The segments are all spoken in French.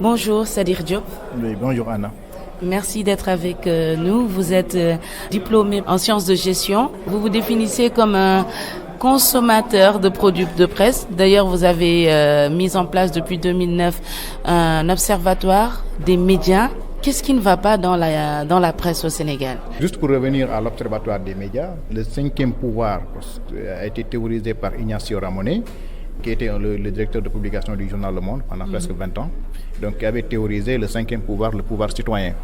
Bonjour, Sadir Diop. Oui, bonjour Anna. Merci d'être avec nous. Vous êtes diplômé en sciences de gestion. Vous vous définissez comme un consommateur de produits de presse. D'ailleurs, vous avez mis en place depuis 2009 un observatoire des médias. Qu'est-ce qui ne va pas dans la presse au Sénégal? Juste pour revenir à l'Observatoire des médias, le cinquième pouvoir a été théorisé par Ignacio Ramonet, qui était le directeur de publication du journal Le Monde pendant presque 20 ans, donc qui avait théorisé le cinquième pouvoir, le pouvoir citoyen.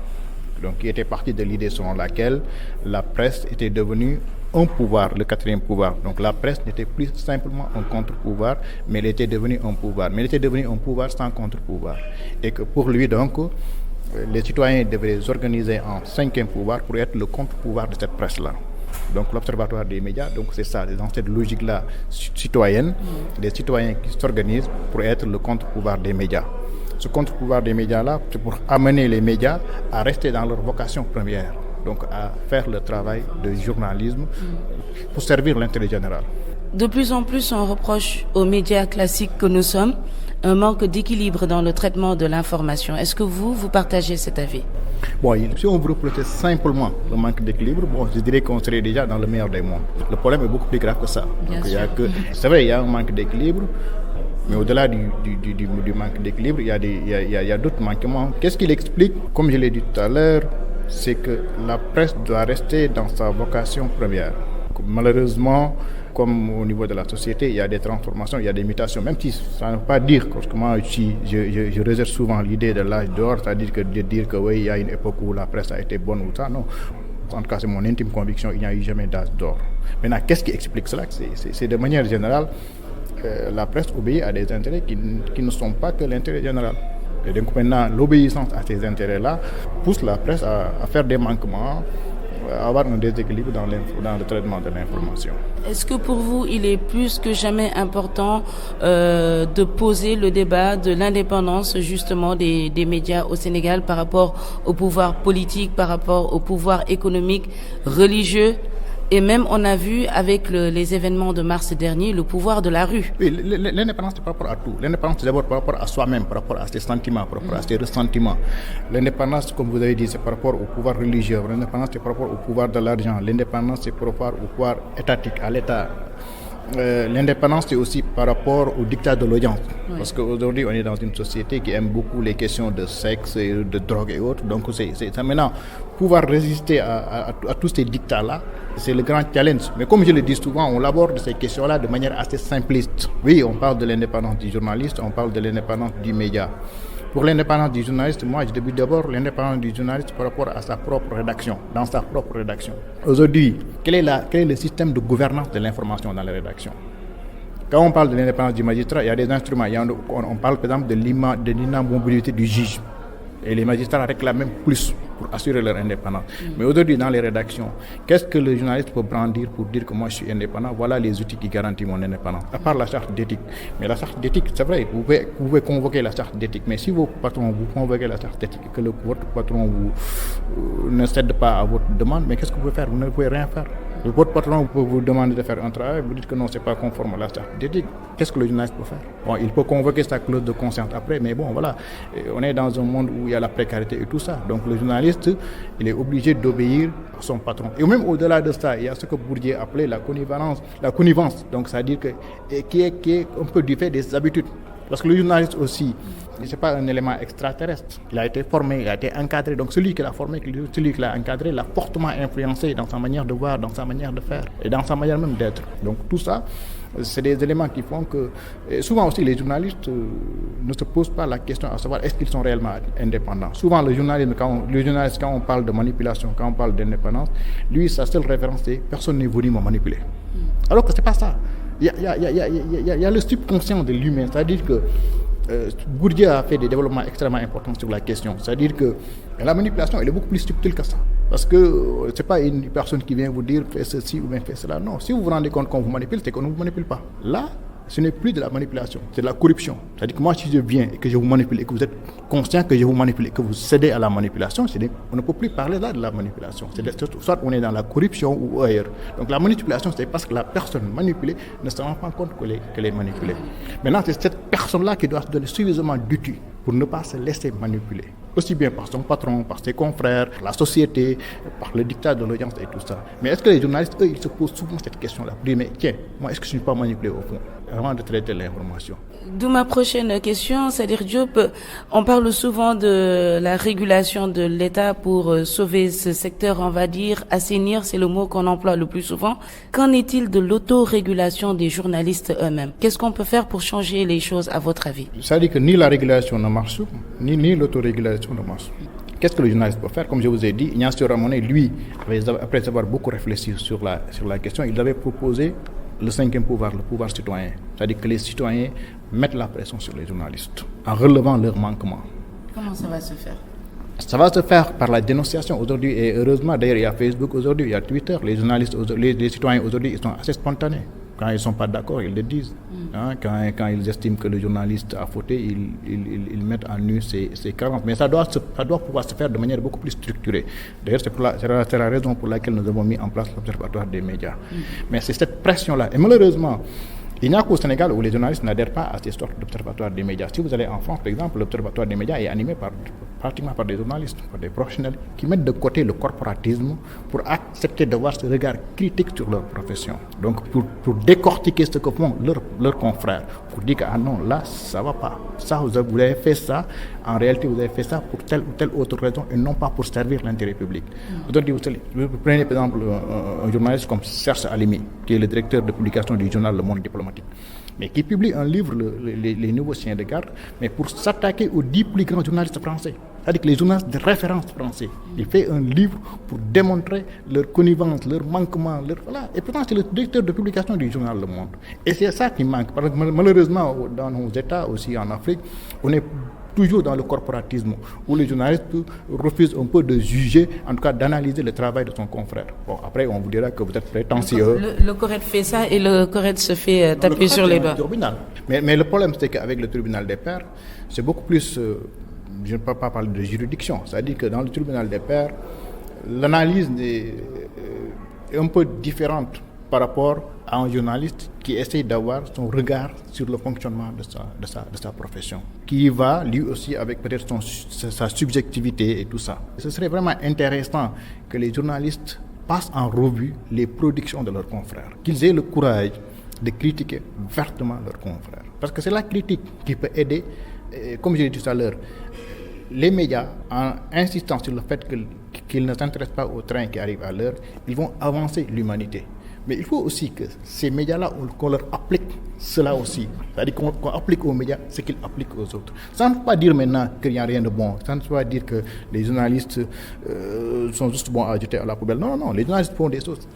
Donc qui était parti de l'idée selon laquelle la presse était devenue un pouvoir, le quatrième pouvoir. Donc la presse n'était plus simplement un contre-pouvoir, mais elle était devenue un pouvoir. Mais elle était devenue un pouvoir sans contre-pouvoir. Et que pour lui, donc, les citoyens devraient s'organiser en cinquième pouvoir pour être le contre-pouvoir de cette presse-là. Donc l'Observatoire des médias, donc c'est ça, dans cette logique-là citoyenne, les citoyens qui s'organisent pour être le contre-pouvoir des médias. Ce contre-pouvoir des médias-là, c'est pour amener les médias à rester dans leur vocation première, donc à faire le travail de journalisme pour servir l'intérêt général. De plus en plus, on reproche aux médias classiques que nous sommes un manque d'équilibre dans le traitement de l'information. Est-ce que vous partagez cet avis? Bon, si on veut reprocher simplement le manque d'équilibre, je dirais qu'on serait déjà dans le meilleur des mondes. Le problème est beaucoup plus grave que ça. C'est vrai, il y a un manque d'équilibre, mais au-delà du manque d'équilibre, il y a d'autres manquements. Qu'est-ce qui l'explique? Comme je l'ai dit tout à l'heure, c'est que la presse doit rester dans sa vocation première. Malheureusement, comme au niveau de la société, il y a des transformations, il y a des mutations, même si ça ne veut pas dire, parce que moi je réserve souvent l'idée de l'âge d'or, c'est-à-dire que de dire que oui, il y a une époque où la presse a été bonne ou ça, non. En tout cas, c'est mon intime conviction, il n'y a eu jamais d'âge d'or. Maintenant, qu'est-ce qui explique cela? C'est de manière générale, la presse obéit à des intérêts qui ne sont pas que l'intérêt général. Et donc maintenant, l'obéissance à ces intérêts-là pousse la presse à faire des manquements, à avoir un déséquilibre dans le traitement de l'information. Est-ce que pour vous, il est plus que jamais important de poser le débat de l'indépendance justement des médias au Sénégal par rapport au pouvoir politique, par rapport au pouvoir économique, religieux? Et même, on a vu avec les événements de mars dernier, le pouvoir de la rue. Oui, l'indépendance, c'est par rapport à tout. L'indépendance, c'est d'abord par rapport à soi-même, par rapport à ses sentiments, par rapport à ses ressentiments. L'indépendance, comme vous avez dit, c'est par rapport au pouvoir religieux. L'indépendance, c'est par rapport au pouvoir de l'argent. L'indépendance, c'est par rapport au pouvoir étatique, à l'État. L'indépendance, c'est aussi par rapport au dictat de l'audience. Oui. Parce qu'aujourd'hui, on est dans une société qui aime beaucoup les questions de sexe, et de drogue et autres. Donc, c'est ça maintenant, pouvoir résister à tous ces dictats-là, c'est le grand challenge. Mais comme je le dis souvent, on aborde ces questions-là de manière assez simpliste. Oui, on parle de l'indépendance du journaliste, on parle de l'indépendance du média. Pour l'indépendance du journaliste, moi, je débute d'abord l'indépendance du journaliste par rapport à sa propre rédaction, dans sa propre rédaction. Aujourd'hui, quel est le système de gouvernance de l'information dans les rédactions? Quand on parle de l'indépendance du magistrat, il y a des instruments. On parle par exemple de l'inamovibilité du juge. Et les magistrats réclament même plus pour assurer leur indépendance. Mais aujourd'hui, dans les rédactions, qu'est-ce que le journaliste peut brandir pour dire que moi je suis indépendant? Voilà les outils qui garantissent mon indépendance. À part la charte d'éthique. Mais la charte d'éthique, c'est vrai, vous pouvez convoquer la charte d'éthique. Mais si vos patrons vous convoquez la charte d'éthique et que votre patron ne cède pas à votre demande, mais qu'est-ce que vous pouvez faire? Vous ne pouvez rien faire. Votre patron peut vous demander de faire un travail, vous dites que non, ce n'est pas conforme à la charte d'éthique. Qu'est-ce que le journaliste peut faire? Bon, il peut convoquer sa clause de conscience après, mais bon, voilà. On est dans un monde où il y a la précarité et tout ça. Donc le journaliste, il est obligé d'obéir à son patron. Et même au-delà de ça, il y a ce que Bourdieu appelait la connivence. Donc, c'est-à-dire qui est un peu du fait des habitudes. Parce que le journaliste aussi, ce n'est pas un élément extraterrestre. Il a été formé, il a été encadré. Donc celui qui l'a formé, celui qui l'a encadré, l'a fortement influencé dans sa manière de voir, dans sa manière de faire et dans sa manière même d'être. Donc tout ça, c'est des éléments qui font que... souvent aussi, les journalistes ne se posent pas la question à savoir est-ce qu'ils sont réellement indépendants. Souvent, le journaliste, quand on parle de manipulation, quand on parle d'indépendance, lui, sa seule référence, c'est « personne n'est venu me manipuler ». Alors que ce n'est pas ça. Il y a le subconscient de l'humain, c'est-à-dire que Bourdieu a fait des développements extrêmement importants sur la question. C'est-à-dire que la manipulation, elle est beaucoup plus subtile que ça. Parce que ce n'est pas une personne qui vient vous dire fais ceci ou bien fais cela. Non, si vous vous rendez compte qu'on vous manipule, c'est qu'on ne vous manipule pas. Là, ce n'est plus de la manipulation, c'est de la corruption. C'est-à-dire que moi, si je viens et que je vous manipule et que vous êtes conscient que je vous manipule et que vous cédez à la manipulation, on ne peut plus parler là de la manipulation. Soit on est dans la corruption ou ailleurs. Donc la manipulation, c'est parce que la personne manipulée ne se rend pas compte qu'elle est manipulée. Maintenant, c'est cette personne-là qui doit se donner suffisamment d'outils pour ne pas se laisser manipuler, aussi bien par son patron, par ses confrères, par la société, par le dictat de l'audience et tout ça. Mais est-ce que les journalistes, eux, ils se posent souvent cette question-là pour dire, mais tiens, moi, est-ce que je ne suis pas manipulé au fond, avant de traiter l'information? D'où ma prochaine question, c'est-à-dire Diop, on parle souvent de la régulation de l'État pour sauver ce secteur, on va dire, assainir, c'est le mot qu'on emploie le plus souvent. Qu'en est-il de l'autorégulation des journalistes eux-mêmes? Qu'est-ce qu'on peut faire pour changer les choses à votre avis? Ça dit que ni la régulation ne marche, ni l'autorégulation ne marche. Qu'est-ce que le journaliste peut faire? Comme je vous ai dit, Ignacio Ramonet, lui, après avoir beaucoup réfléchi sur la question, il avait proposé le cinquième pouvoir, le pouvoir citoyen. C'est-à-dire que les citoyens mettent la pression sur les journalistes en relevant leurs manquements. Comment ça va se faire? Ça va se faire par la dénonciation aujourd'hui et heureusement, d'ailleurs, il y a Facebook aujourd'hui, il y a Twitter. Les journalistes, les citoyens aujourd'hui, ils sont assez spontanés. Quand ils ne sont pas d'accord, ils le disent. Quand ils estiment que le journaliste a fauté, ils mettent en nu ses carences. Mais ça doit pouvoir se faire de manière beaucoup plus structurée. D'ailleurs, c'est la raison pour laquelle nous avons mis en place l'Observatoire des médias. Mais c'est cette pression-là. Et malheureusement, il n'y a qu'au Sénégal où les journalistes n'adhèrent pas à ces sortes d'observatoires des médias. Si vous allez en France, par exemple, l'observatoire des médias est animé pratiquement par des journalistes, par des professionnels qui mettent de côté le corporatisme pour accepter d'avoir ce regard critique sur leur profession. Donc pour décortiquer ce que font leurs confrères, pour dire que ah non, là, ça ne va pas. Ça, vous avez fait ça, en réalité, vous avez fait ça pour telle ou telle autre raison et non pas pour servir l'intérêt public. Aujourd'hui, vous prenez par exemple un journaliste comme Serge Alimi, qui est le directeur de publication du journal Le Monde Diplomatique, mais qui publie un livre, les nouveaux chiens de garde, mais pour s'attaquer aux 10 plus grands journalistes français. C'est-à-dire que les journalistes de référence français. Il fait un livre pour démontrer leur connivence, leur manquement, voilà. Et pourtant, c'est le directeur de publication du journal Le Monde. Et c'est ça qui manque. Parce que malheureusement, dans nos États, aussi en Afrique, on est toujours dans le corporatisme, où les journalistes refusent un peu de juger, en tout cas d'analyser le travail de son confrère. Bon, après, on vous dira que vous êtes prétentieux. Le CORED fait ça et le CORED se fait taper sur les doigts. Mais le problème, c'est qu'avec le tribunal des pairs, c'est beaucoup plus... je ne peux pas parler de juridiction. C'est-à-dire que dans le tribunal des pairs, l'analyse est un peu différente par rapport à un journaliste qui essaie d'avoir son regard sur le fonctionnement de sa profession, qui va lui aussi avec peut-être sa subjectivité et tout ça. Ce serait vraiment intéressant que les journalistes passent en revue les productions de leurs confrères, qu'ils aient le courage de critiquer vertement leurs confrères. Parce que c'est la critique qui peut aider, comme je l'ai dit tout à l'heure, les médias, en insistant sur le fait qu'ils ne s'intéressent pas au train qui arrive à l'heure, ils vont avancer l'humanité. Mais il faut aussi que ces médias-là, qu'on leur applique cela aussi. C'est-à-dire qu'on applique aux médias ce qu'ils appliquent aux autres. Ça ne veut pas dire maintenant qu'il n'y a rien de bon. Ça ne veut pas dire que les journalistes sont juste bons à jeter à la poubelle. Non, les journalistes font des choses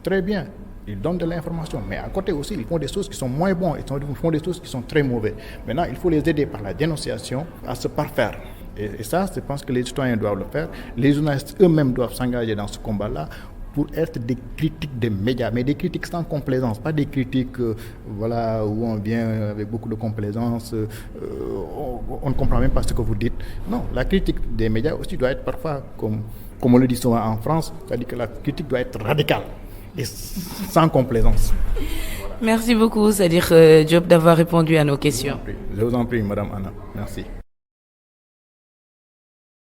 très bien. Ils donnent de l'information, mais à côté aussi, ils font des choses qui sont moins bonnes, ils font des choses qui sont très mauvaises. Maintenant, il faut les aider par la dénonciation à se parfaire. Et ça, je pense que les citoyens doivent le faire. Les journalistes eux-mêmes doivent s'engager dans ce combat-là pour être des critiques des médias, mais des critiques sans complaisance, pas des critiques où on vient avec beaucoup de complaisance, on ne comprend même pas ce que vous dites. Non, la critique des médias aussi doit être parfois, comme on le dit souvent en France, c'est-à-dire que la critique doit être radicale et sans complaisance. Merci beaucoup, c'est-à-dire Diop, d'avoir répondu à nos questions. Je vous en prie, Madame Anna. Merci.